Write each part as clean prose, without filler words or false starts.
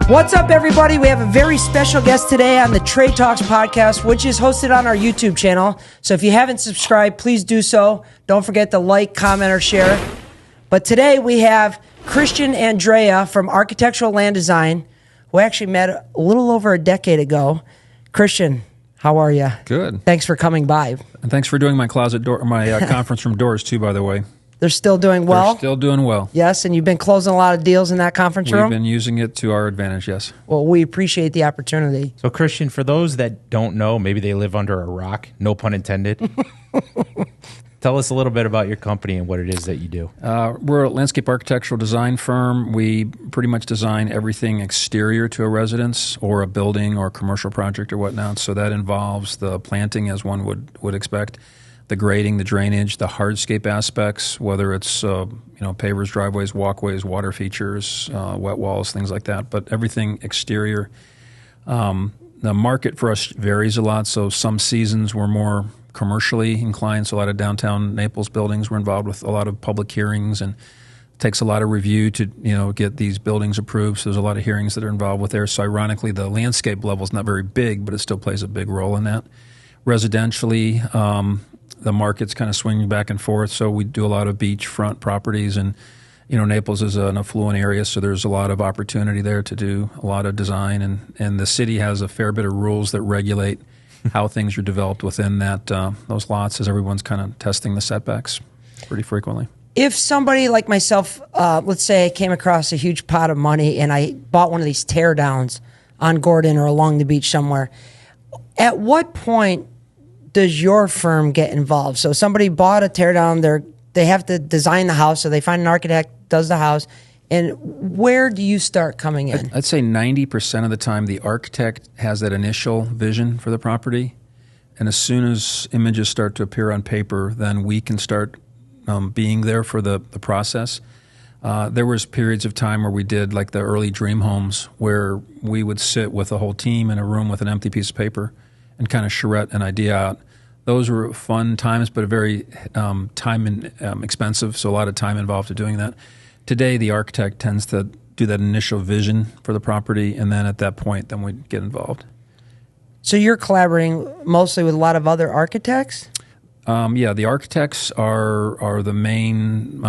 What's up, everybody? We have a very special guest today on the Trade Talks podcast, which is hosted on our YouTube channel. So if you haven't subscribed, please do so. Don't forget to like, comment, or share. But today we have Christian and Andrea from Architectural Land Design, who actually met a little over a decade ago. Christian, how are you? Good. Thanks for coming by. And thanks for doing my closet door, my conference room doors too, by the way. They're still doing well? They're still doing well. Yes, and you've been closing a lot of deals in that conference room? We've been using it to our advantage, yes. Well, we appreciate the opportunity. So, Christian, for those that don't know, maybe they live under a rock, no pun intended. Tell us a little bit about your company and what it is that you do. We're a landscape architectural design firm. We pretty much design everything exterior to a residence or a building or a commercial project or whatnot. So that involves the planting, as one would expect, the grading, the drainage, the hardscape aspects, whether it's pavers, driveways, walkways, water features, wet walls, things like that. But everything exterior. The market for us varies a lot. So some seasons we're more commercially inclined. So a lot of downtown Naples buildings we're involved with a lot of public hearings, and it takes a lot of review to get these buildings approved. So there's a lot of hearings that are involved with there. So ironically, the landscape level is not very big, but it still plays a big role in that. Residentially, the market's kind of swinging back and forth. So we do a lot of beachfront properties, and Naples is an affluent area, so there's a lot of opportunity there to do a lot of design, and the city has a fair bit of rules that regulate how things are developed within those lots, as everyone's kind of testing the setbacks pretty frequently. If somebody like myself, let's say I came across a huge pot of money and I bought one of these teardowns on Gordon or along the beach somewhere, at what point does your firm get involved? So somebody bought a teardown, they have to design the house, so they find an architect, does the house, and where do you start coming in? I'd say 90% of the time the architect has that initial vision for the property, and as soon as images start to appear on paper, then we can start being there for the process. There was periods of time where we did like the early dream homes where we would sit with a whole team in a room with an empty piece of paper and kind of charrette an idea out. Those were fun times, but very time expensive, so a lot of time involved in doing that. Today, the architect tends to do that initial vision for the property, and then at that point, then we get involved. So you're collaborating mostly with a lot of other architects? Yeah, the architects are the main.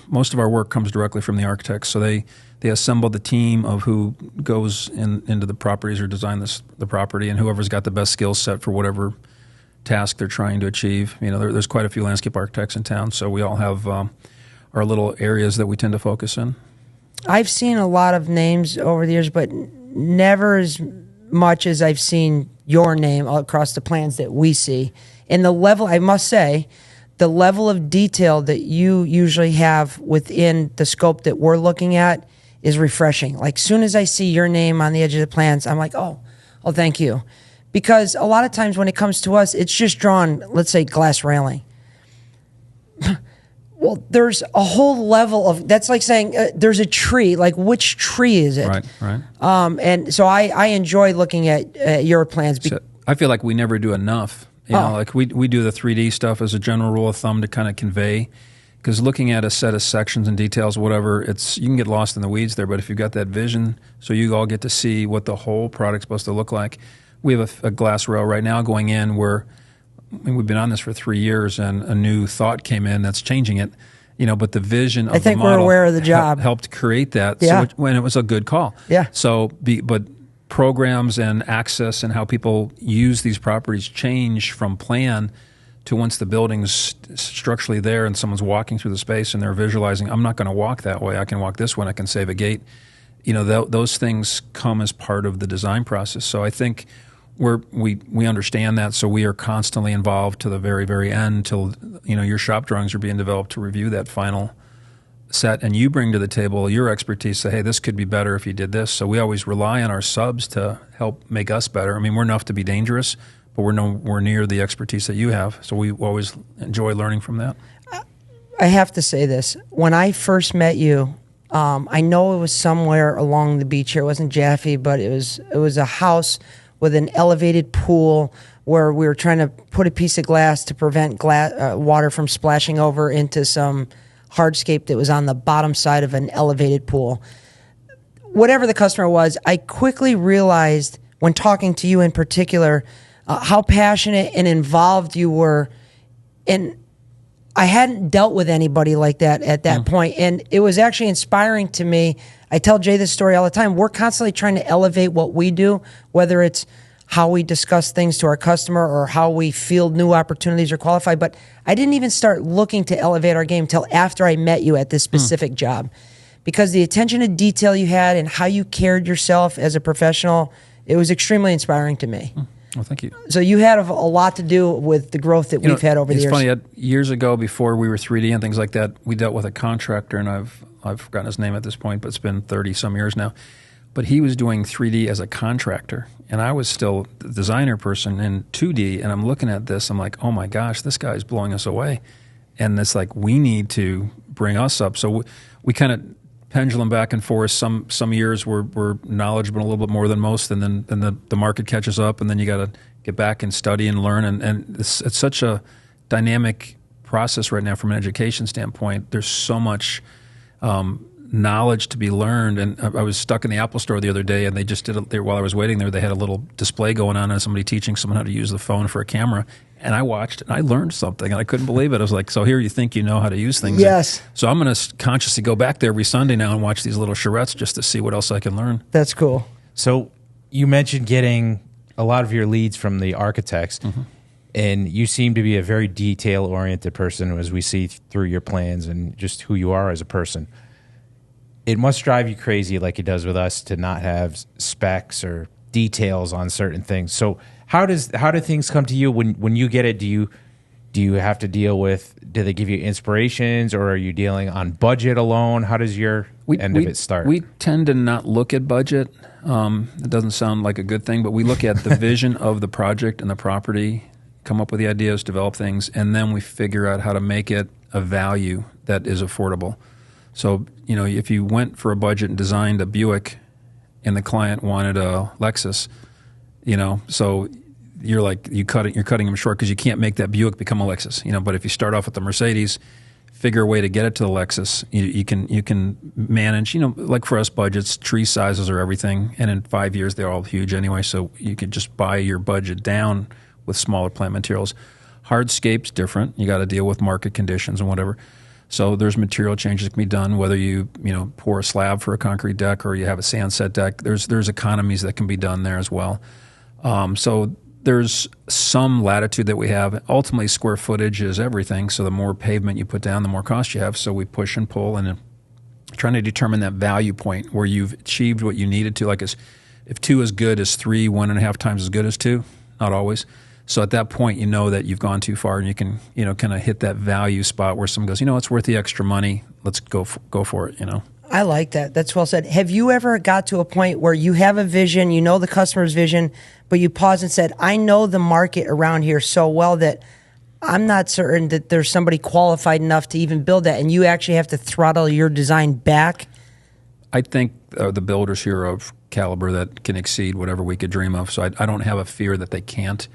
Most of our work comes directly from the architects, so they assemble the team of who goes into the properties or design the property, and whoever's got the best skill set for whatever task they're trying to achieve. There's quite a few landscape architects in town, so we all have our little areas that we tend to focus in. I've seen a lot of names over the years, but never as much as I've seen your name across the plans that we see. And the level, I must say, the level of detail that you usually have within the scope that we're looking at is refreshing. Like, soon as I see your name on the edge of the plans, I'm like, oh, thank you. Because a lot of times when it comes to us, it's just drawn, let's say, glass railing. Well, there's a whole level of, that's like saying there's a tree. Like, which tree is it? Right. And so I enjoy looking at your plans. So I feel like we never do enough. Like we do the 3D stuff as a general rule of thumb to kind of convey. Because looking at a set of sections and details, whatever, you can get lost in the weeds there. But if you've got that vision, so you all get to see what the whole product's supposed to look like. We have a glass rail right now going in where we've been on this for 3 years, and a new thought came in that's changing it. But the vision of the model, we're aware of the job, helped create that. Yeah. So when it was a good call. Yeah. So, but programs and access and how people use these properties change from plan to once the building's structurally there and someone's walking through the space and they're visualizing, I'm not going to walk that way. I can walk this one. I can save a gate. Those things come as part of the design process. So I think we understand that, so we are constantly involved to the very, very end till your shop drawings are being developed to review that final set, and you bring to the table your expertise. Say, hey, this could be better if you did this. So we always rely on our subs to help make us better. I mean, we're enough to be dangerous, but we're nowhere near the expertise that you have. So we always enjoy learning from that. I have to say this: when I first met you, I know it was somewhere along the beach here. It wasn't Jaffe, but it was a house with an elevated pool where we were trying to put a piece of glass to prevent water from splashing over into some hardscape that was on the bottom side of an elevated pool. whatever the customer was, I quickly realized when talking to you in particular how passionate and involved you were. And I hadn't dealt with anybody like that at that point. And it was actually inspiring to me. I tell Jay this story all the time. We're constantly trying to elevate what we do, whether it's how we discuss things to our customer or how we field new opportunities or qualify. But I didn't even start looking to elevate our game till after I met you at this specific job. Because the attention to detail you had and how you carried yourself as a professional, it was extremely inspiring to me. Well, thank you. So you had a lot to do with the growth that we've had over the years. It's funny. Years ago, before we were 3D and things like that, we dealt with a contractor, and I've forgotten his name at this point, but it's been 30-some years now. But he was doing 3D as a contractor, and I was still the designer person in 2D, and I'm looking at this. I'm like, oh, my gosh, this guy's blowing us away. And it's like, we need to bring us up. So we kind of pendulum back and forth. Some years we're knowledgeable a little bit more than most, and then the market catches up, and then you got to get back and study and learn. And it's such a dynamic process right now from an education standpoint. There's so much knowledge to be learned. And I was stuck in the Apple store the other day, and they just while I was waiting there, they had a little display going on and somebody teaching someone how to use the phone for a camera. And I watched and I learned something, and I couldn't believe it. I was like, so here you think you know how to use things. Yes. So I'm going to consciously go back there every Sunday now and watch these little charrettes just to see what else I can learn. That's cool. So you mentioned getting a lot of your leads from the architects, and you seem to be a very detail-oriented person as we see through your plans and just who you are as a person. It must drive you crazy, like it does with us, to not have specs or details on certain things. So how do things come to you when you get it? Do you have to deal with? Do they give you inspirations, or are you dealing on budget alone? How does your end of it start? We tend to not look at budget. It doesn't sound like a good thing, but we look at the vision of the project and the property, come up with the ideas, develop things, and then we figure out how to make it a value that is affordable. So, if you went for a budget and designed a Buick and the client wanted a Lexus, so you're cutting them short because you can't make that Buick become a Lexus, but if you start off with the Mercedes, figure a way to get it to the Lexus, you can manage, like for us, budgets, tree sizes are everything, and in 5 years they're all huge anyway, so you could just buy your budget down with smaller plant materials. Hardscape's different. You got to deal with market conditions and whatever. So there's material changes that can be done, whether you pour a slab for a concrete deck or you have a sand set deck. There's economies that can be done there as well. So there's some latitude that we have. Ultimately, square footage is everything. So the more pavement you put down, the more cost you have. So we push and pull and trying to determine that value point where you've achieved what you needed to. Like if 2 is good as 3, 1.5 times as good as 2, not always. So at that point, you know that you've gone too far, and you can, kind of hit that value spot where someone goes, it's worth the extra money. Let's go for it. I like that. That's well said. Have you ever got to a point where you have a vision, you know the customer's vision, but you pause and said, I know the market around here so well that I'm not certain that there's somebody qualified enough to even build that, and you actually have to throttle your design back? I think the builders here are of caliber that can exceed whatever we could dream of. So I don't have a fear that they can't.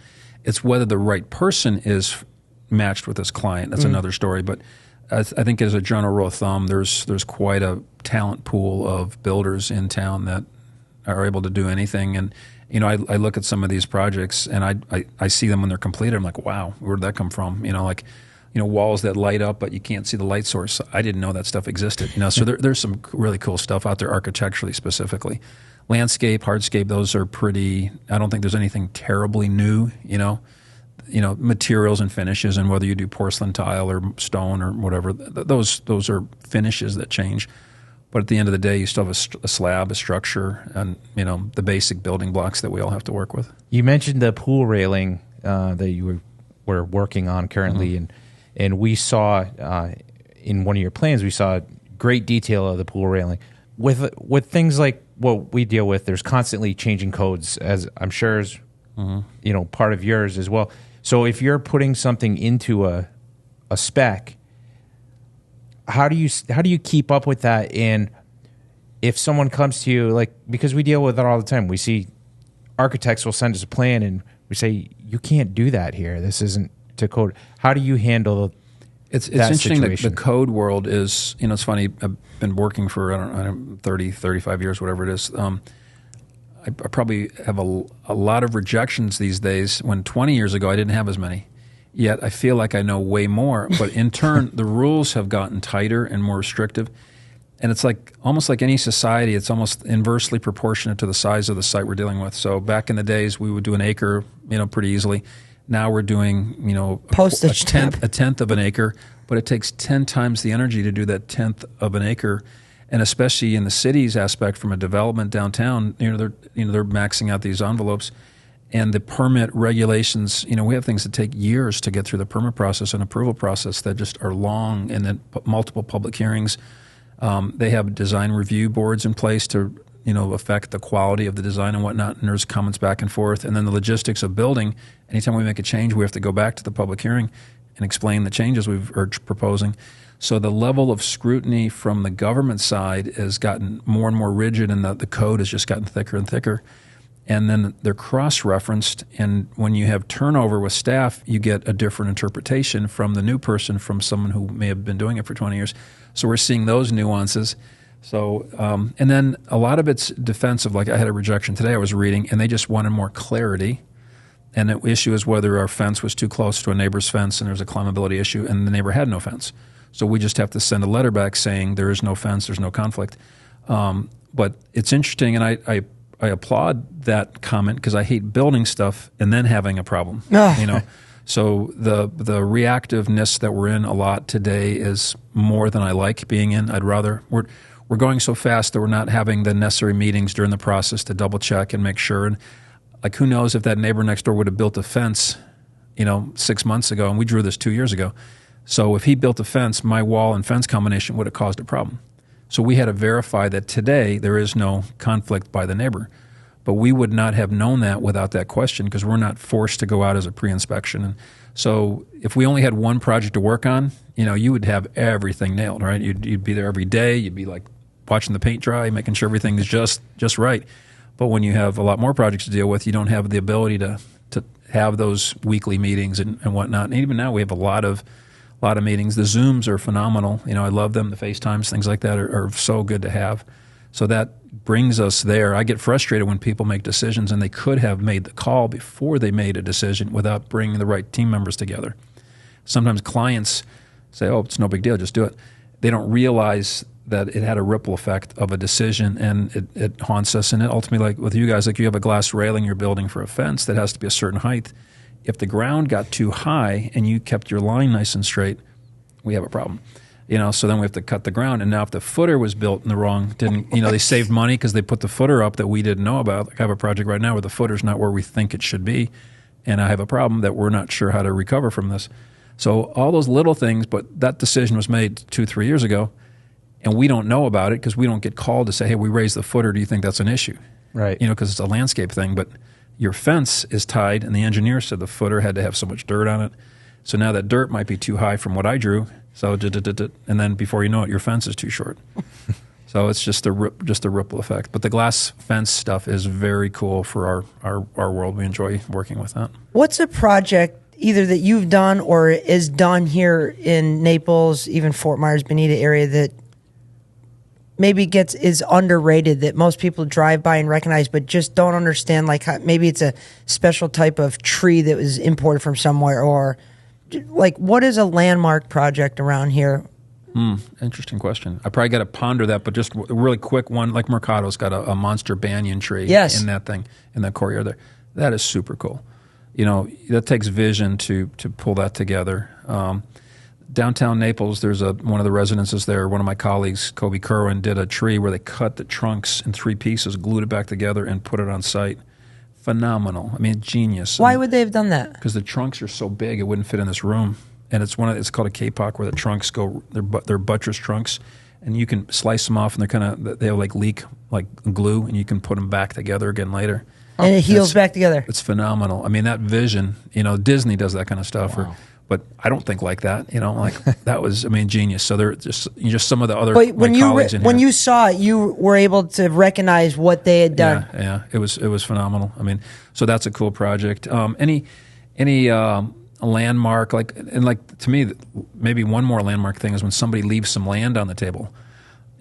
It's whether the right person is matched with this client. That's another story. But I think as a general rule of thumb, there's quite a talent pool of builders in town that are able to do anything. And I look at some of these projects and I see them when they're completed. I'm like, wow, where did that come from? Walls that light up, but you can't see the light source. I didn't know that stuff existed. So there's some really cool stuff out there architecturally specifically. Landscape, hardscape, those are pretty. I don't think there's anything terribly new. Materials and finishes, and whether you do porcelain tile or stone or whatever, those are finishes that change. But at the end of the day, you still have a slab, a structure, and the basic building blocks that we all have to work with. You mentioned the pool railing that you were working on currently, and we saw in one of your plans, we saw great detail of the pool railing. With things like what we deal with, there's constantly changing codes, as I'm sure is part of yours as well. So if you're putting something into a spec, how do you keep up with that? And if someone comes to you, because we deal with it all the time, we see architects will send us a plan and we say, you can't do that here. This isn't to code. How do you handle It's that interesting that the situation? code world is, it's funny, I've been working for, I don't know, 30, 35 years, whatever it is. I probably have a lot of rejections these days when 20 years ago I didn't have as many. Yet I feel like I know way more. But in turn, the rules have gotten tighter and more restrictive. And it's like almost like any society, it's almost inversely proportionate to the size of the site we're dealing with. So back in the days, we would do an acre, pretty easily. Now we're doing, Postage stamp. a tenth of an acre, but it takes 10 times the energy to do that tenth of an acre. And especially in the city's aspect from a development downtown, they're maxing out these envelopes. And the permit regulations, we have things that take years to get through the permit process and approval process that just are long, and then multiple public hearings. They have design review boards in place to, affect the quality of the design and whatnot, and there's comments back and forth. And then the logistics of building, anytime we make a change, we have to go back to the public hearing and explain the changes we're proposing. So the level of scrutiny from the government side has gotten more and more rigid, and the code has just gotten thicker and thicker. And then they're cross-referenced, and when you have turnover with staff, you get a different interpretation from the new person from someone who may have been doing it for 20 years. So we're seeing those nuances. So, and then a lot of it's defensive. Like I had a rejection today I was reading, and they just wanted more clarity. And the issue is whether our fence was too close to a neighbor's fence, and there's a climbability issue, and the neighbor had no fence. So we just have to send a letter back saying there is no fence, there's no conflict. But it's interesting, and I applaud that comment because I hate building stuff and then having a problem. So the reactiveness that we're in a lot today is more than I like being in. I'd rather we're going so fast that we're not having the necessary meetings during the process to double check and make sure. And like, who knows if that neighbor next door would have built a fence, 6 months ago, and we drew this 2 years ago. So if he built a fence, my wall and fence combination would have caused a problem. So we had to verify that today there is no conflict by the neighbor. But we would not have known that without that question because we're not forced to go out as a pre-inspection. And so if we only had one project to work on, you would have everything nailed, right? You'd be there every day. You'd be like watching the paint dry, making sure everything is just right. But when you have a lot more projects to deal with, you don't have the ability to have those weekly meetings and whatnot. And even now we have a lot of meetings. The Zooms are phenomenal. I love them. The FaceTimes, things like that are so good to have. So that brings us there. I get frustrated when people make decisions and they could have made the call before they made a decision without bringing the right team members together. Sometimes clients say, oh, it's no big deal, just do it. They don't realize that it had a ripple effect of a decision, and it haunts us. And it ultimately, like with you guys, like you have a glass railing you're building for a fence that has to be a certain height. If the ground got too high and you kept your line nice and straight, we have a problem. So then we have to cut the ground. And now if the footer was built in the wrong, they saved money because they put the footer up that we didn't know about. Like I have a project right now where the footer's not where we think it should be. And I have a problem that we're not sure how to recover from this. So all those little things, but that decision was made 2-3 years ago. And we don't know about it because we don't get called to say, hey, we raised the footer. Do you think that's an issue? Right. Because it's a landscape thing. But your fence is tied, and the engineer said the footer had to have so much dirt on it. So now that dirt might be too high from what I drew. So, and then before you know it, your fence is too short. So it's just a ripple effect. But the glass fence stuff is very cool for our world. We enjoy working with that. What's a project either that you've done or is done here in Naples, even Fort Myers, Bonita area that maybe is underrated, that most people drive by and recognize but just don't understand, like how, maybe it's a special type of tree that was imported from somewhere, or like what is a landmark project around here? Interesting question. I probably got to ponder that, but just a really quick one, like Mercado's got a monster banyan tree in that thing, in that courtyard there. That is super cool. That takes vision to pull that together. Downtown Naples, there's one of the residences there. One of my colleagues, Kobe Kerwin, did a tree where they cut the trunks in 3 pieces, glued it back together, and put it on site. Phenomenal. I mean, genius. Why would they have done that? Because the trunks are so big, it wouldn't fit in this room. And it's called a K-Pock, where the trunks go. They're buttress trunks, and you can slice them off, and they have like leak like glue, and you can put them back together again later. And it heals back together. It's phenomenal. I mean, that vision. Disney does that kind of stuff. Wow. But I don't think like that, that was, genius. So they're just some of the other colleagues in here. When you saw it, you were able to recognize what they had done. Yeah, it was phenomenal. So that's a cool project. Any a landmark, like to me, maybe one more landmark thing is when somebody leaves some land on the table,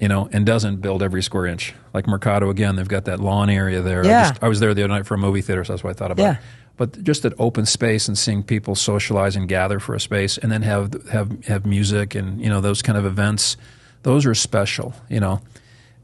and doesn't build every square inch. Like Mercado, again, they've got that lawn area there. Yeah. I was there the other night for a movie theater, so that's what I thought about. Yeah. But just that open space and seeing people socialize and gather for a space, and then have music and those kind of events, those are special.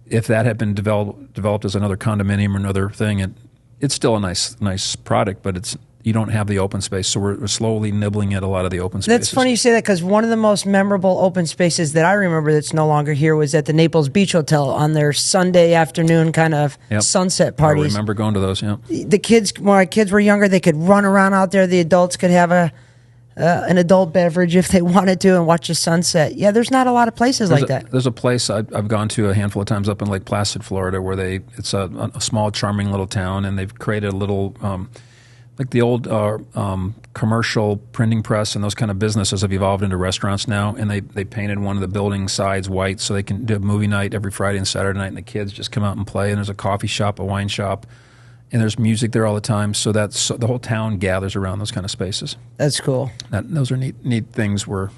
If that had been developed as another condominium or another thing, it's still a nice product, but you don't have the open space, so we're slowly nibbling at a lot of the open spaces. That's funny you say that, because one of the most memorable open spaces that I remember that's no longer here was at the Naples Beach Hotel on their Sunday afternoon kind of sunset parties. I remember going to those, The kids, when my kids were younger, they could run around out there. The adults could have an adult beverage if they wanted to and watch the sunset. Yeah, there's not a lot of places like that. There's a place I've gone to a handful of times up in Lake Placid, Florida, where it's a small, charming little town, and they've created a little... like the old commercial printing press and those kind of businesses have evolved into restaurants now, and they painted one of the building sides white so they can do a movie night every Friday and Saturday night, and the kids just come out and play, and there's a coffee shop, a wine shop, and there's music there all the time. So the whole town gathers around those kind of spaces. That's cool. Those are neat things where,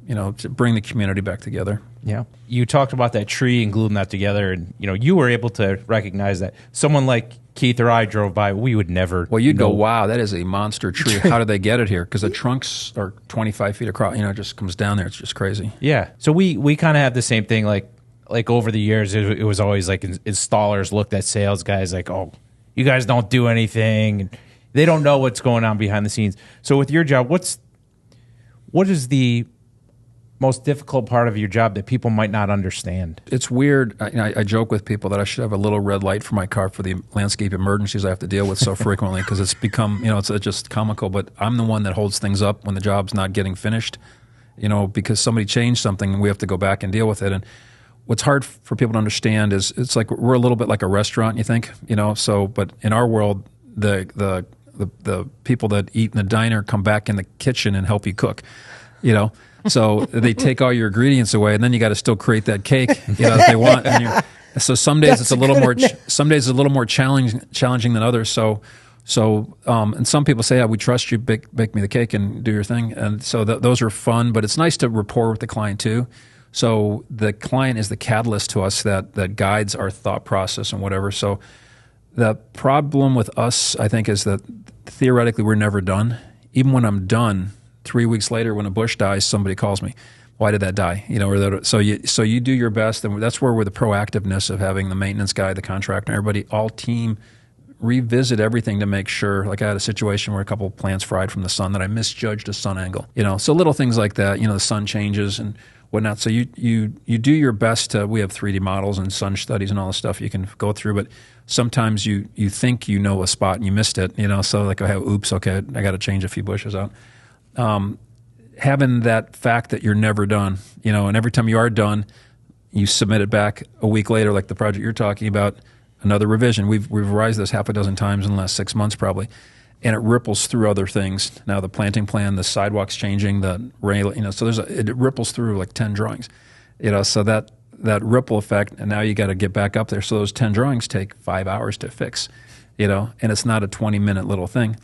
to bring the community back together. Yeah. You talked about that tree and gluing that together, and you were able to recognize that. Someone like Keith or I drove by, we would never. Well, you'd go, wow, that is a monster tree. How did they get it here? Because the trunks are 25 feet across. It just comes down there. It's just crazy. Yeah. So we kind of have the same thing. Like over the years, it was always like installers looked at sales guys like, oh, you guys don't do anything. And they don't know what's going on behind the scenes. So with your job, what is the most difficult part of your job that people might not understand? It's weird. I joke with people that I should have a little red light for my car for the landscape emergencies I have to deal with so frequently, because it's become, it's just comical. But I'm the one that holds things up when the job's not getting finished, because somebody changed something and we have to go back and deal with it. And what's hard for people to understand is it's like we're a little bit like a restaurant, you think, but in our world, the people that eat in the diner come back in the kitchen and help you cook, So they take all your ingredients away, and then you got to still create that cake that they want. So some days it's a little more. Some days it's a little more challenging than others. So and some people say, we trust you. Bake me the cake and do your thing. And so those are fun, but it's nice to rapport with the client too. So the client is the catalyst to us that guides our thought process and whatever. So the problem with us, I think, is that theoretically we're never done. Even when I'm done, 3 weeks later, when a bush dies, somebody calls me. Why did that die? So you do your best, and that's where the proactiveness of having the maintenance guy, the contractor, everybody, all team, revisit everything to make sure. Like I had a situation where a couple of plants fried from the sun that I misjudged a sun angle. So little things like that. The sun changes and whatnot. So you do your best to. We have 3D models and sun studies and all this stuff you can go through, but sometimes you think you know a spot and you missed it. So like oops, okay, I got to change a few bushes out. Having that fact that you're never done, and every time you are done, you submit it back a week later, like the project you're talking about, another revision. We've revised this half a dozen times in the last 6 months probably, and it ripples through other things. Now the planting plan, the sidewalks changing, the rail, so it ripples through like 10 drawings, so that ripple effect, and now you got to get back up there. So those 10 drawings take 5 hours to fix, and it's not a 20-minute little thing.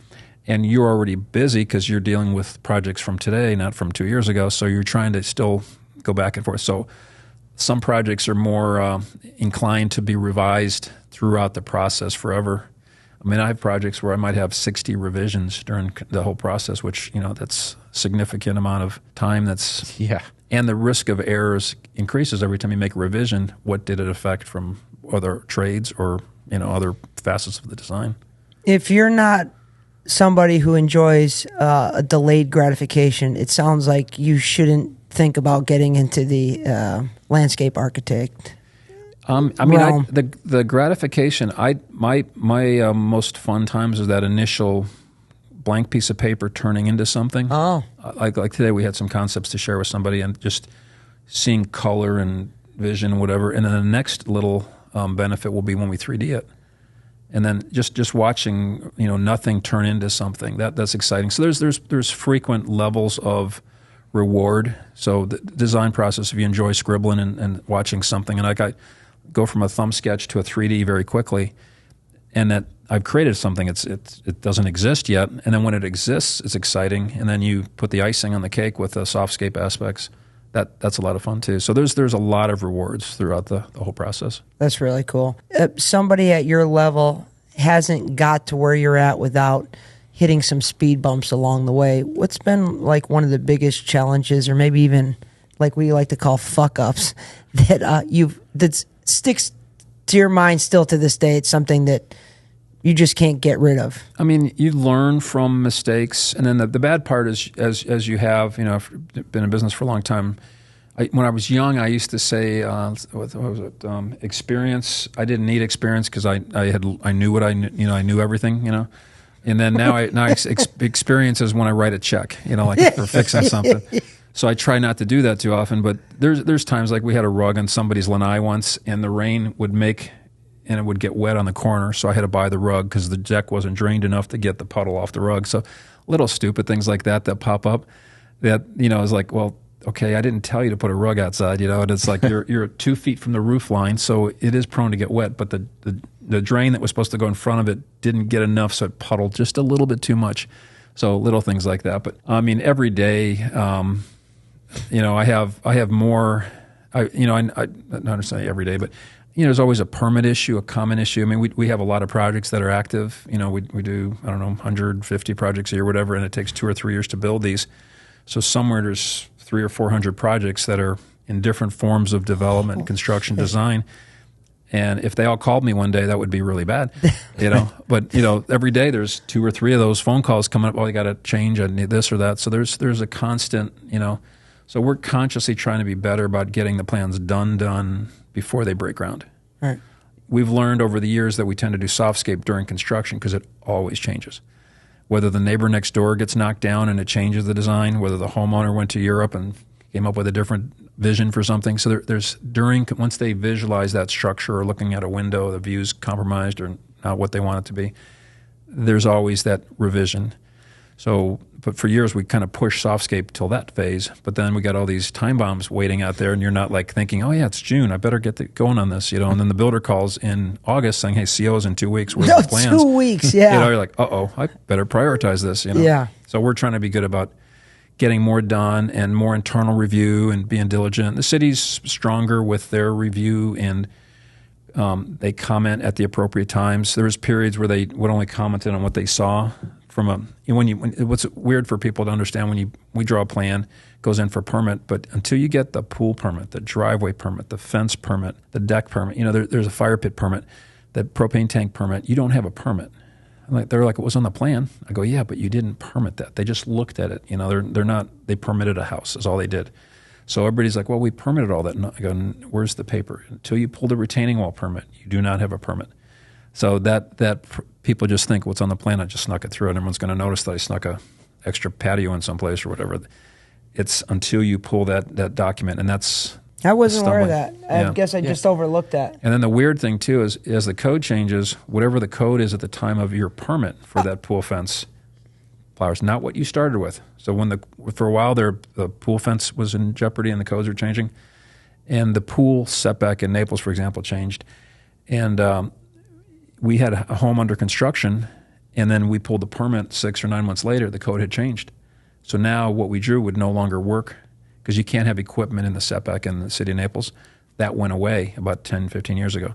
And you're already busy because you're dealing with projects from today, not from 2 years ago. So you're trying to still go back and forth. So some projects are more inclined to be revised throughout the process forever. I mean, I have projects where I might have 60 revisions during the whole process, which, that's a significant amount of time. And the risk of errors increases every time you make a revision. What did it affect from other trades or, other facets of the design? If you're not somebody who enjoys a delayed gratification, it sounds like you shouldn't think about getting into the landscape architect. The gratification. My most fun times is that initial blank piece of paper turning into something. Oh, like today we had some concepts to share with somebody, and just seeing color and vision and whatever. And then the next little benefit will be when we 3D it. And then just watching, nothing turn into something. That's exciting. So there's frequent levels of reward. So the design process, if you enjoy scribbling and watching something, and I go from a thumb sketch to a 3D very quickly, and that I've created something. It doesn't exist yet, and then when it exists, it's exciting. And then you put the icing on the cake with the softscape aspects. That's a lot of fun too. So there's a lot of rewards throughout the whole process. That's really cool. Somebody at your level hasn't got to where you're at without hitting some speed bumps along the way. What's been like one of the biggest challenges, or maybe even like we like to call fuck ups, that that sticks to your mind still to this day? It's something that you just can't get rid of. I mean, you learn from mistakes, and then the bad part is, as you have, I've been in business for a long time. When I was young, I used to say, what was it? Experience. I didn't need experience because I knew what I knew. I knew everything. And then now experience is when I write a check. Like for fixing something. So I try not to do that too often. But there's times like we had a rug on somebody's lanai once, and the rain would and it would get wet on the corner, so I had to buy the rug because the deck wasn't drained enough to get the puddle off the rug. So little stupid things like that pop up that, is like, well, okay, I didn't tell you to put a rug outside, and it's like you're 2 feet from the roof line, so it is prone to get wet, but the drain that was supposed to go in front of it didn't get enough, so it puddled just a little bit too much. So little things like that. But I mean, every day, I have more, I not necessarily every day, but there's always a permit issue, a common issue. I mean, we have a lot of projects that are active. We do, 150 projects a year, whatever, and it takes 2 or 3 years to build these. So somewhere there's 300 or 400 projects that are in different forms of development, construction, design. And if they all called me one day, that would be really bad, But, every day there's 2 or 3 of those phone calls coming up. Oh, you got to change. I need this or that. So there's a constant, So we're consciously trying to be better about getting the plans done before they break ground. Right. We've learned over the years that we tend to do softscape during construction because it always changes. Whether the neighbor next door gets knocked down and it changes the design, whether the homeowner went to Europe and came up with a different vision for something. So once they visualize that structure or looking at a window, the view's compromised or not what they want it to be, there's always that revision. So, but for years we kind of pushed softscape till that phase, but then we got all these time bombs waiting out there, and you're not like thinking, oh yeah, it's June, I better get going on this, And then the builder calls in August saying, hey, CO's in 2 weeks, where's the plans? 2 weeks, yeah. You're like, I better prioritize this, Yeah. So we're trying to be good about getting more done and more internal review and being diligent. The city's stronger with their review, and they comment at the appropriate times. There was periods where they would only comment on what they saw. What's weird for people to understand, we draw a plan, goes in for permit, but until you get the pool permit, the driveway permit, the fence permit, the deck permit, there's a fire pit permit, the propane tank permit, you don't have a permit. They're like, it was on the plan. I go, yeah, but you didn't permit that. They just looked at it. They permitted a house is all they did. So everybody's like, well, we permitted all that. And I go, where's the paper? Until you pull the retaining wall permit, you do not have a permit. So that people just think what's on the plan, I just snuck it through, and everyone's going to notice that I snuck a extra patio in someplace or whatever. It's until you pull that document, and that's I wasn't aware of that. Yeah. I guess I just overlooked that. And then the weird thing too is, as the code changes, whatever the code is at the time of your permit for that pool fence, flowers, not what you started with. So for a while there, the pool fence was in jeopardy, and the codes were changing, and the pool setback in Naples, for example, changed, and we had a home under construction, and then we pulled the permit 6 or 9 months later. The code had changed. So now what we drew would no longer work because you can't have equipment in the setback in the city of Naples. That went away about 10, 15 years ago.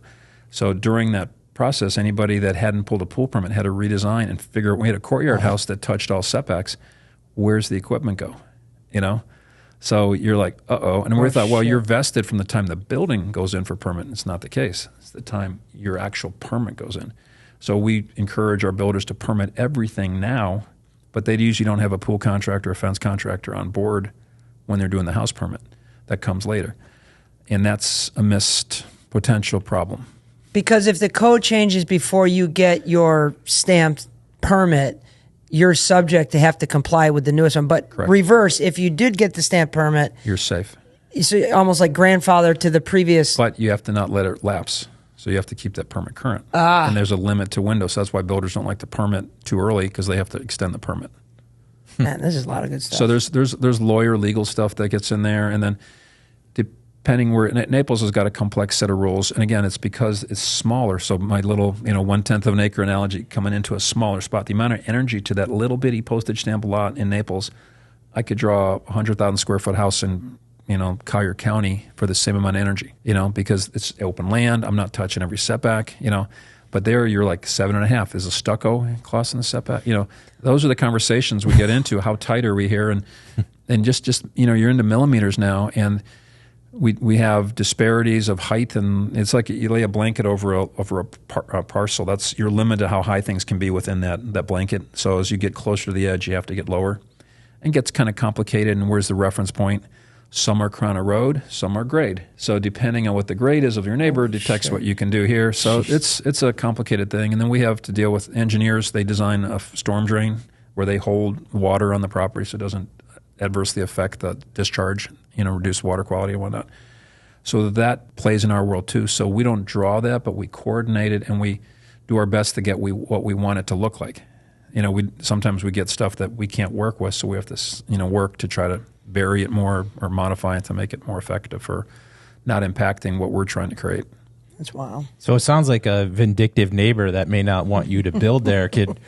So during that process, anybody that hadn't pulled a pool permit had to redesign and figure out. We had a courtyard house that touched all setbacks. Where's the equipment go? So you're like, uh-oh. And we thought, well, you're vested from the time the building goes in for permit. It's not the case. It's the time your actual permit goes in. So we encourage our builders to permit everything now, but they usually don't have a pool contractor or a fence contractor on board when they're doing the house permit. That comes later. And that's a missed potential problem. Because if the code changes before you get your stamped permit, you're subject to have to comply with the newest one. But Correct. Reverse, if you did get the stamp permit, you're safe. So almost like grandfather to the previous. But you have to not let it lapse. So you have to keep that permit current. And there's a limit to windows. So that's why builders don't like to permit too early, because they have to extend the permit. Man, this is a lot of good stuff. So there's lawyer legal stuff that gets in there, and then depending where Naples has got a complex set of rules, and again, it's because it's smaller. So my little 1/10 of an acre analogy coming into a smaller spot, the amount of energy to that little bitty postage stamp lot in Naples, I could draw a 100,000 square foot house in Collier County for the same amount of energy, because it's open land. I'm not touching every setback, But there you're like 7.5. Is a stucco crossing the setback? Those are the conversations we get into. How tight are we here? And just you're into millimeters now, and we have disparities of height, and it's like you lay a blanket over a parcel. That's your limit to how high things can be within that blanket. So as you get closer to the edge, you have to get lower, and gets kind of complicated. And where's the reference point? Some are crown of road, some are grade. So depending on what the grade is of your neighbor, detects what you can do here. So it's a complicated thing. And then we have to deal with engineers. They design a storm drain where they hold water on the property so it doesn't adversely affect the discharge, reduce water quality and whatnot. So that plays in our world too. So we don't draw that, but we coordinate it, and we do our best to get what we want it to look like. Sometimes we get stuff that we can't work with, so we have to work to try to vary it more or modify it to make it more effective for not impacting what we're trying to create. That's wild. So it sounds like a vindictive neighbor that may not want you to build there could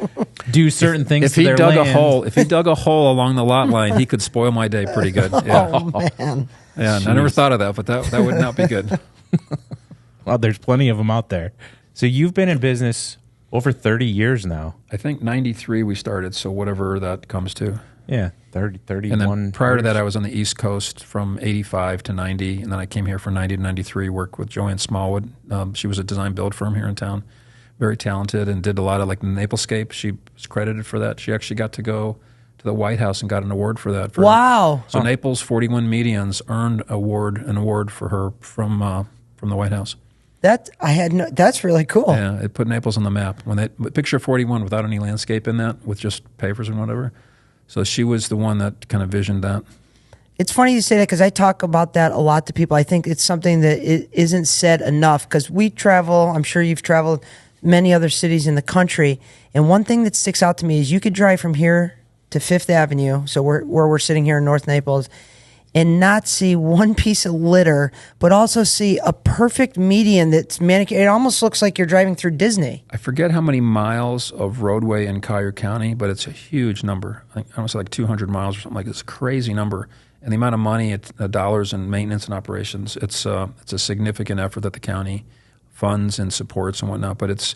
do certain things to their land. If he dug a hole along the lot line, he could spoil my day pretty good. Yeah. Oh, man. Yeah, I never thought of that, but that would not be good. Well, there's plenty of them out there. So you've been in business over 30 years now. I think 93 we started, so whatever that comes to. Yeah, 31. And then prior to that, I was on the East Coast from 85 to 90, and then I came here from 90 to 93, worked with Joanne Smallwood. She was a design build firm here in town, very talented, and did a lot of the Naplescape. She was credited for that. She actually got to go to the White House and got an award for that. Wow. So Naples 41 Medians earned an award for her from the White House. That's really cool. Yeah, it put Naples on the map. Picture 41 without any landscape in that, with just pavers and whatever. So she was the one that kind of visioned that. It's funny you say that because I talk about that a lot to people. I think it's something that isn't said enough because we travel. I'm sure you've traveled many other cities in the country. And one thing that sticks out to me is you could drive from here to Fifth Avenue, so where we're sitting here in North Naples, and not see one piece of litter, but also see a perfect median that's manicured. It almost looks like you're driving through Disney. I forget how many miles of roadway in Collier County, but it's a huge number. I want to say like 200 miles or something like this. It's a crazy number. And the amount of money, dollars in maintenance and operations, it's a significant effort that the county funds and supports and whatnot. But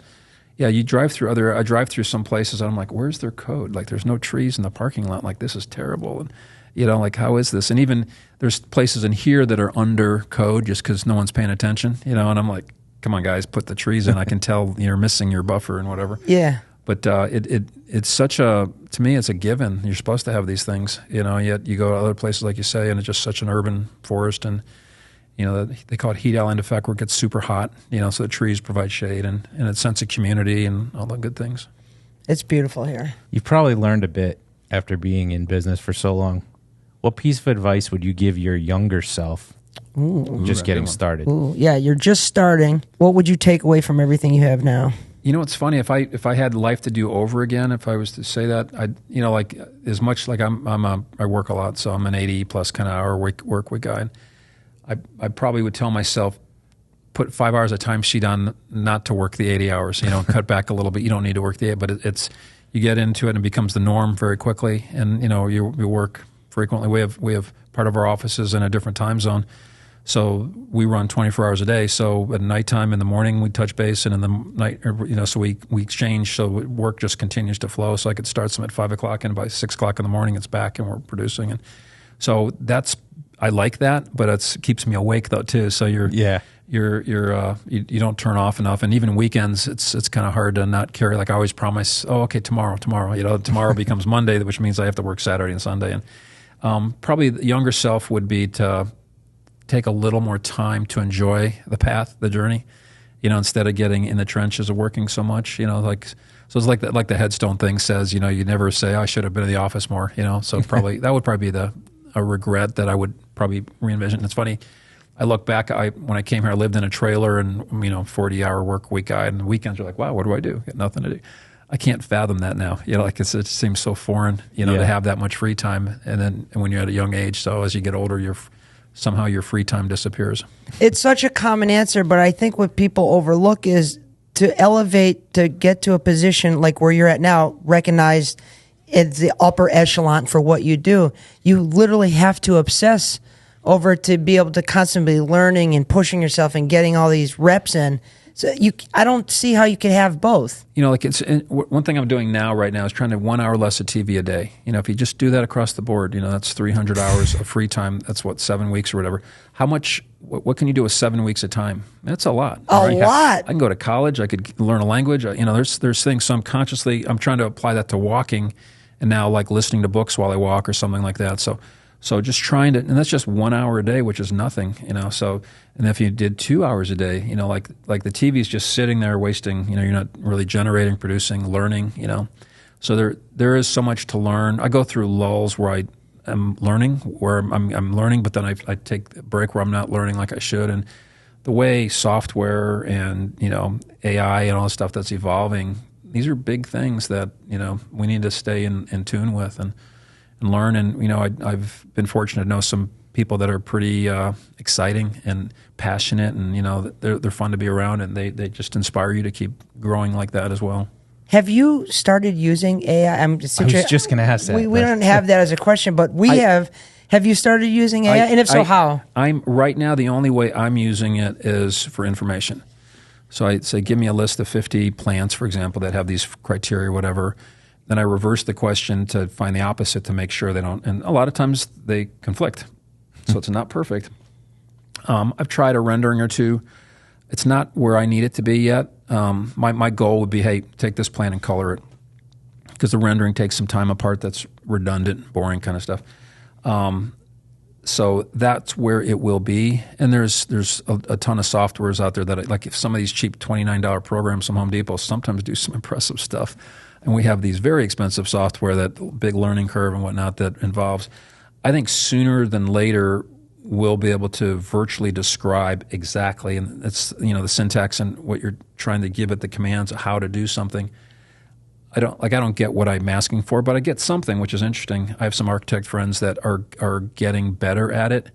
you drive through I drive through some places and I'm like, where's their code? Like there's no trees in the parking lot. Like this is terrible. And how is this? And even there's places in here that are under code just because no one's paying attention, and I'm like, come on, guys, put the trees in. I can tell you're missing your buffer and whatever. Yeah. But it's to me, it's a given. You're supposed to have these things, yet you go to other places, like you say, and it's just such an urban forest. And, they call it heat island effect where it gets super hot, so the trees provide shade and a sense of community and all the good things. It's beautiful here. You've probably learned a bit after being in business for so long. What piece of advice would you give your younger self just getting started? Ooh, yeah, you're just starting. What would you take away from everything you have now? It's funny. If I had life to do over again, if I was to say that, as much like I work a lot, so I'm an 80 plus kind of hour work week guy. I probably would tell myself, put 5 hours a timesheet on, not to work the 80 hours. Cut back a little bit. You don't need to work the 8, but you get into it and it becomes the norm very quickly, and you work frequently. We have part of our offices in a different time zone, so we run 24 hours a day. So at nighttime, in the morning, we touch base, and in the night, so we exchange. So work just continues to flow. So I could start some at 5 o'clock, and by 6 o'clock in the morning, it's back, and we're producing. And so I like that, but it keeps me awake though too. So you don't turn off enough, and even weekends, it's kind of hard to not carry. Like I always promise, okay, tomorrow. Tomorrow becomes Monday, which means I have to work Saturday and Sunday. And probably the younger self would be to take a little more time to enjoy the path, the journey, instead of getting in the trenches of working so much, so it's like the headstone thing says, you never say, I should have been in the office more, so probably that would probably be a regret that I would probably re-envision. It's funny. I look back, when I came here, I lived in a trailer and, 40-hour work week guy, and the weekends are like, wow, what do I do? Got nothing to do. I can't fathom that now. It seems so foreign, to have that much free time. And then when you're at a young age, so as you get older, you're somehow your free time disappears. It's such a common answer, but I think what people overlook is to elevate, to get to a position like where you're at now, recognized as the upper echelon for what you do. You literally have to obsess over to be able to constantly learning and pushing yourself and getting all these reps in. So I don't see how you can have both. Like one thing I'm doing right now is trying to 1 hour less of TV a day. If you just do that across the board, that's 300 hours of free time. That's 7 weeks or whatever. How much? What can you do with 7 weeks of time? That's a lot. A lot. I can go to college. I could learn a language. There's things. So I'm trying to apply that to walking, and now like listening to books while I walk or something like that. So just trying to, and that's just 1 hour a day, which is nothing, So, and if you did 2 hours a day, like the TV is just sitting there wasting, you're not really generating, producing, learning, So there is so much to learn. I go through lulls where I am learning, where I'm learning, but then I take a break where I'm not learning like I should. And the way software and, AI and all the stuff that's evolving, these are big things that, we need to stay in tune with and learn. And I've been fortunate to know some people that are pretty exciting and passionate, and they're fun to be around, and they just inspire you to keep growing like that as well. Have you started using AI? I was just going to ask that. We don't have that as a question, but we have. Have you started using AI? And if so, how? I'm right now, the only way I'm using it is for information. So I say, give me a list of 50 plants, for example, that have these criteria, whatever. Then I reverse the question to find the opposite to make sure they don't. And a lot of times they conflict. So it's not perfect. I've tried a rendering or two. It's not where I need it to be yet. My goal would be, hey, take this plant and color it, because the rendering takes some time apart. That's redundant, boring kind of stuff. So that's where it will be. And there's a ton of softwares out there that, like if some of these cheap $29 programs from Home Depot sometimes do some impressive stuff. And we have these very expensive software, that big learning curve and whatnot that involves. I think sooner than later we'll be able to virtually describe exactly, and it's the syntax and what you're trying to give it, the commands of how to do something. I don't get what I'm asking for, but I get something, which is interesting. I have some architect friends that are getting better at it,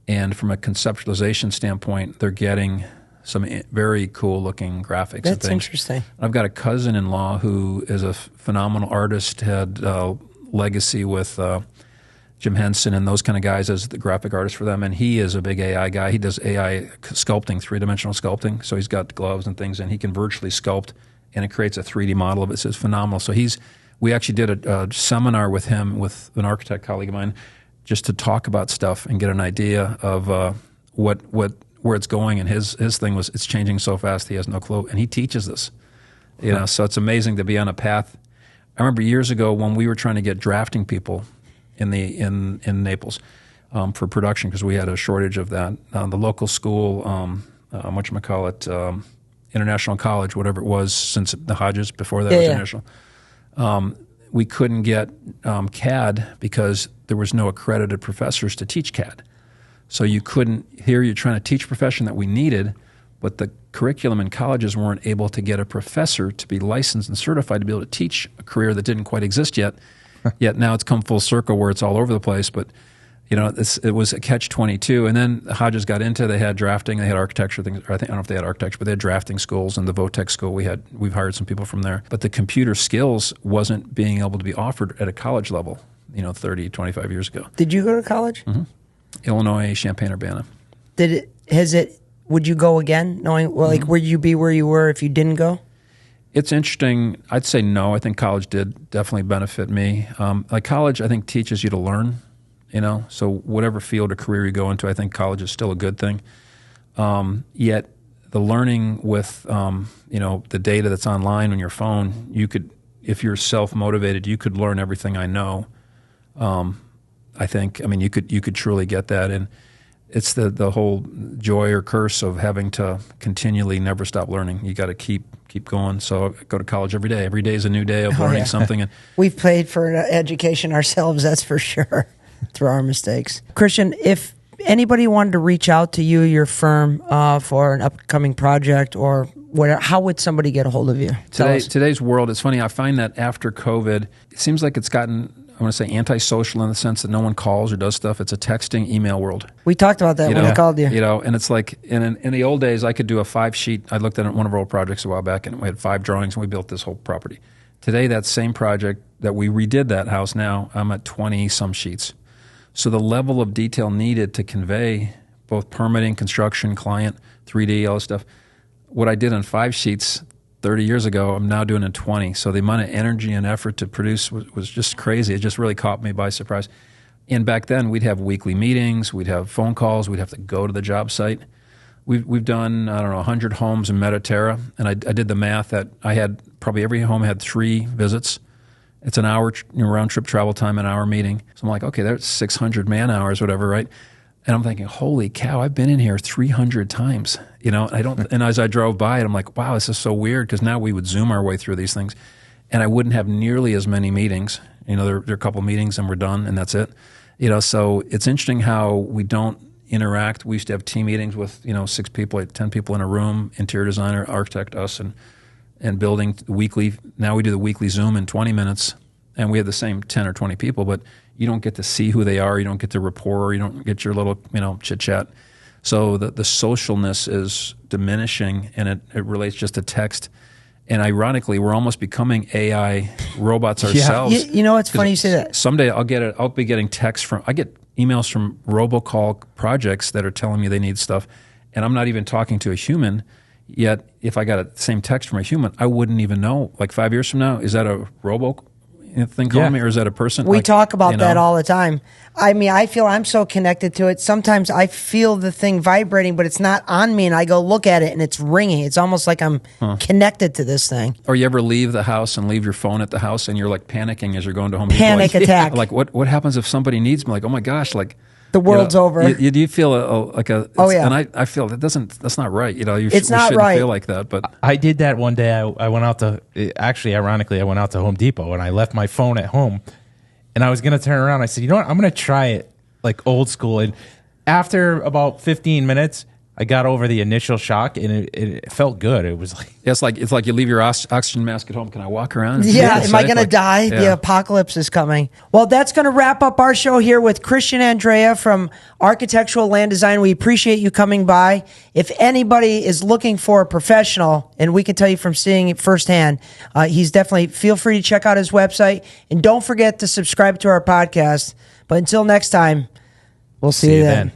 and from a conceptualization standpoint, they're getting some very cool-looking graphics. That's and things. Interesting. I've got a cousin-in-law who is a phenomenal artist, had legacy with Jim Henson and those kind of guys as the graphic artist for them, and he is a big AI guy. He does AI sculpting, three-dimensional sculpting, so he's got gloves and things, and he can virtually sculpt, and it creates a 3D model of it. It's phenomenal. So we actually did a seminar with him, with an architect colleague of mine, just to talk about stuff and get an idea of where it's going. And his thing was, it's changing so fast, he has no clue. And he teaches this, so it's amazing to be on a path. I remember years ago when we were trying to get drafting people in Naples for production, because we had a shortage of that. The local school, International College, whatever it was, since the Hodges, before that was International. We couldn't get CAD because there was no accredited professors to teach CAD. So you couldn't, here you're trying to teach a profession that we needed, but the curriculum in colleges weren't able to get a professor to be licensed and certified to be able to teach a career that didn't quite exist yet. Yet now it's come full circle where it's all over the place. But it was a catch-22. And then Hodges got into, they had drafting, they had architecture things. I don't know if they had architecture, but they had drafting schools. And the Votech school, we've hired some people from there. But the computer skills wasn't being able to be offered at a college level, 30, 25 years ago. Did you go to college? Mm-hmm. Illinois, Champaign-Urbana. Would you go again, knowing, would you be where you were if you didn't go? It's interesting. I'd say no. I think college did definitely benefit me. College, I think, teaches you to learn, So whatever field or career you go into, I think college is still a good thing. Yet the learning with, the data that's online on your phone, you could, if you're self-motivated, you could learn everything I know. You could truly get that. And it's the whole joy or curse of having to continually never stop learning. You got to keep going. So I go to college every day. Every day is a new day of learning something. And we've paid for education ourselves, that's for sure, through our mistakes. Christian, if anybody wanted to reach out to you, your firm, for an upcoming project or whatever, how would somebody get a hold of you? Today's world, it's funny. I find that after COVID, it seems like it's gotten want to say antisocial in the sense that no one calls or does stuff. It's a texting, email world. We talked about that when I called you. You know, and it's like in the old days, I could do a 5-sheet. I looked at one of our old projects a while back, and we had 5 drawings, and we built this whole property. Today, that same project that we redid that house. Now I'm at 20 some sheets. So the level of detail needed to convey both permitting, construction, client, 3D, all this stuff. What I did in 5 sheets 30 years ago, I'm now doing in 20. So the amount of energy and effort to produce was just crazy. It just really caught me by surprise. And back then, we'd have weekly meetings, we'd have phone calls, we'd have to go to the job site. We've done, I don't know, 100 homes in Mediterra, and I did the math that I had probably every home had 3 visits. It's an hour round trip travel time, an hour meeting. So I'm like, okay, that's 600 man hours, whatever, right? And I'm thinking, holy cow, I've been in here 300 times, you know. And as I drove by it, I'm like, wow, this is so weird, because now we would Zoom our way through these things, and I wouldn't have nearly as many meetings. You know, there are a couple meetings and we're done, and that's it. You know, so it's interesting how we don't interact. We used to have team meetings with 6 people, 10 people in a room, interior designer, architect, us, and building weekly. Now we do the weekly Zoom in 20 minutes, and we have the same 10 or 20 people, but you don't get to see who they are. You don't get the rapport. You don't get your little, chit chat. So the socialness is diminishing, and it relates just to text. And ironically, we're almost becoming AI robots ourselves. You know, it's funny you say that. Someday I'll be getting texts I get emails from robocall projects that are telling me they need stuff, and I'm not even talking to a human. Yet, if I got the same text from a human, I wouldn't even know. Like 5 years from now, is that a robo thing calling me, or is that a person? We talk about that all the time. I mean, I feel I'm so connected to it. Sometimes I feel the thing vibrating, but it's not on me, and I go look at it, and it's ringing. It's almost like I'm connected to this thing. Or you ever leave the house and leave your phone at the house, and you're like panicking as you're going to Home Depot. Panic attack. Like, what happens if somebody needs me? Like, oh my gosh, like the world's over. You do feel and I feel that's not right. You shouldn't feel like that. But I did that one day. I went out to, actually, ironically, I went out to Home Depot, and I left my phone at home, and I was going to turn around. I said, you know what? I'm going to try it like old school. And after about 15 minutes, I got over the initial shock, and it felt good. It was like it's like you leave your oxygen mask at home. Can I walk around? Yeah, am I going to die? Yeah. The apocalypse is coming. Well, that's going to wrap up our show here with Christian Andrea from Architectural Land Design. We appreciate you coming by. If anybody is looking for a professional, and we can tell you from seeing it firsthand, he's definitely, feel free to check out his website. And don't forget to subscribe to our podcast. But until next time, we'll see you then.